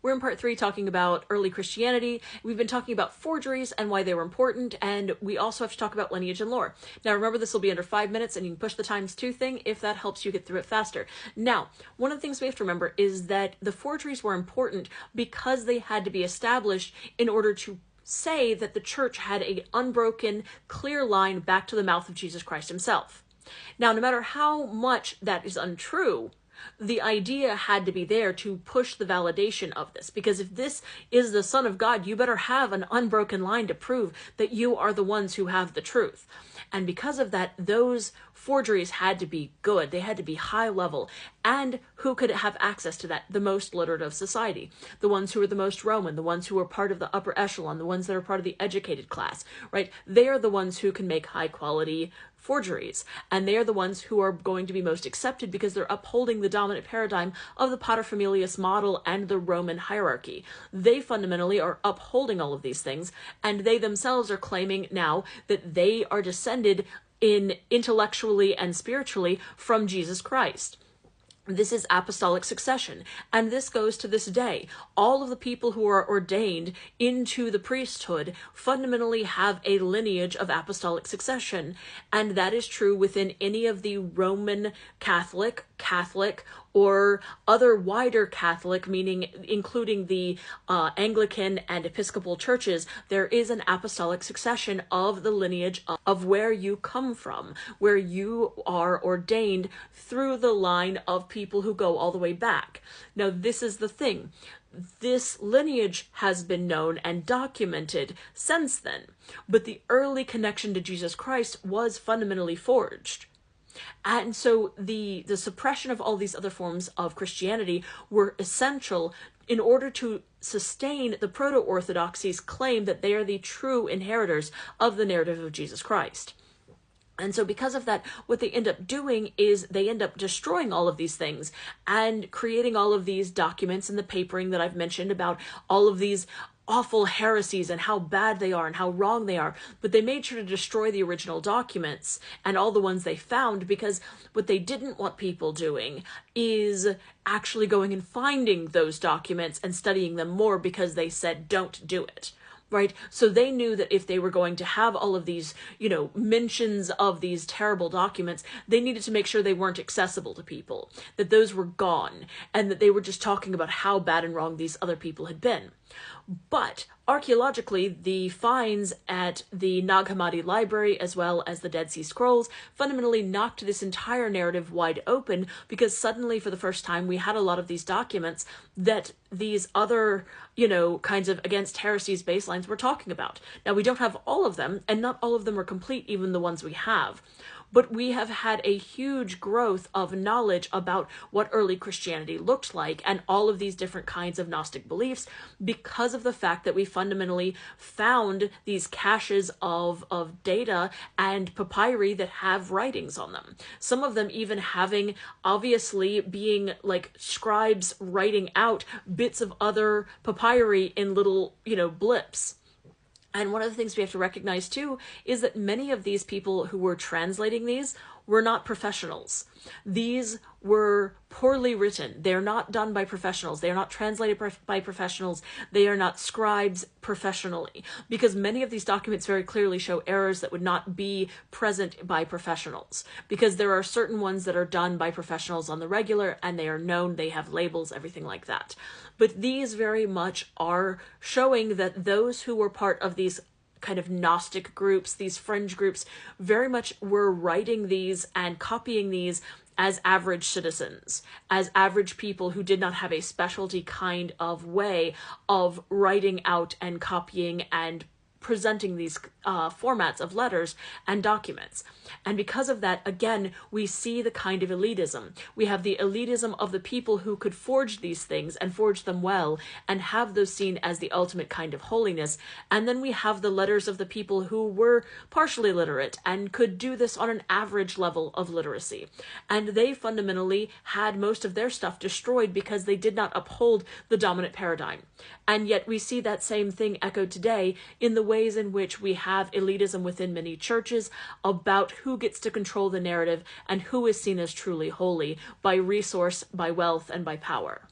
We're in part 3 talking about early Christianity. We've been talking about forgeries and why they were important, and we also have to talk about lineage and lore. Now remember, this will be under 5 minutes, and you can push the ×2 thing if that helps you get through it faster. Now, one of the things we have to remember is that the forgeries were important because they had to be established in order to say that the church had an unbroken, clear line back to the mouth of Jesus Christ himself. Now, no matter how much that is untrue, the idea had to be there to push the validation of this, because if this is the Son of God, you better have an unbroken line to prove that you are the ones who have the truth. And because of that, those forgeries had to be good. They had to be high level. And who could have access to that? The most literate of society. The ones who were the most Roman, the ones who were part of the upper echelon, the ones that are part of the educated class, right? They are the ones who can make high quality forgeries. And they are the ones who are going to be most accepted because they're upholding the dominant paradigm of the paterfamilias model and the Roman hierarchy. They fundamentally are upholding all of these things, and they themselves are claiming now that they are descended intellectually and spiritually from Jesus Christ. This is apostolic succession, and this goes to this day. All of the people who are ordained into the priesthood fundamentally have a lineage of apostolic succession, and that is true within any of the Roman Catholic, or other wider Catholic, meaning including the Anglican and Episcopal churches. There is an apostolic succession of the lineage of where you come from, where you are ordained through the line of people who go all the way back. Now, this is the thing. This lineage has been known and documented since then, but the early connection to Jesus Christ was fundamentally forged. And so the suppression of all these other forms of Christianity were essential in order to sustain the proto-orthodoxy's claim that they are the true inheritors of the narrative of Jesus Christ. And so because of that, what they end up doing is they end up destroying all of these things and creating all of these documents and the papering that I've mentioned about all of these awful heresies and how bad they are and how wrong they are. But they made sure to destroy the original documents and all the ones they found, because what they didn't want people doing is actually going and finding those documents and studying them more, because they said, don't do it. Right? So they knew that if they were going to have all of these, mentions of these terrible documents, they needed to make sure they weren't accessible to people, that those were gone, and that they were just talking about how bad and wrong these other people had been. But archaeologically, the finds at the Nag Hammadi library, as well as the Dead Sea Scrolls, fundamentally knocked this entire narrative wide open, because suddenly, for the first time, we had a lot of these documents that these other, kinds of against heresies baselines were talking about. Now, we don't have all of them, and not all of them are complete, even the ones we have. But we have had a huge growth of knowledge about what early Christianity looked like and all of these different kinds of Gnostic beliefs, because of the fact that we fundamentally found these caches of data and papyri that have writings on them. Some of them even having, obviously, being like scribes writing out bits of other papyri in little, blips. And one of the things we have to recognize, too, is that many of these people who were translating these were not professionals. These were poorly written. They're not done by professionals. They are not translated by professionals. They are not scribes professionally, because many of these documents very clearly show errors that would not be present by professionals, because there are certain ones that are done by professionals on the regular, and they are known, they have labels, everything like that. But these very much are showing that those who were part of these kind of Gnostic groups, these fringe groups, very much were writing these and copying these as average citizens, as average people who did not have a specialty kind of way of writing out and copying and presenting these formats of letters and documents. And because of that, again, we see the kind of elitism. We have the elitism of the people who could forge these things and forge them well and have those seen as the ultimate kind of holiness. And then we have the letters of the people who were partially literate and could do this on an average level of literacy. And they fundamentally had most of their stuff destroyed because they did not uphold the dominant paradigm. And yet we see that same thing echoed today in the ways in which we have elitism within many churches about who gets to control the narrative and who is seen as truly holy by resource, by wealth, and by power.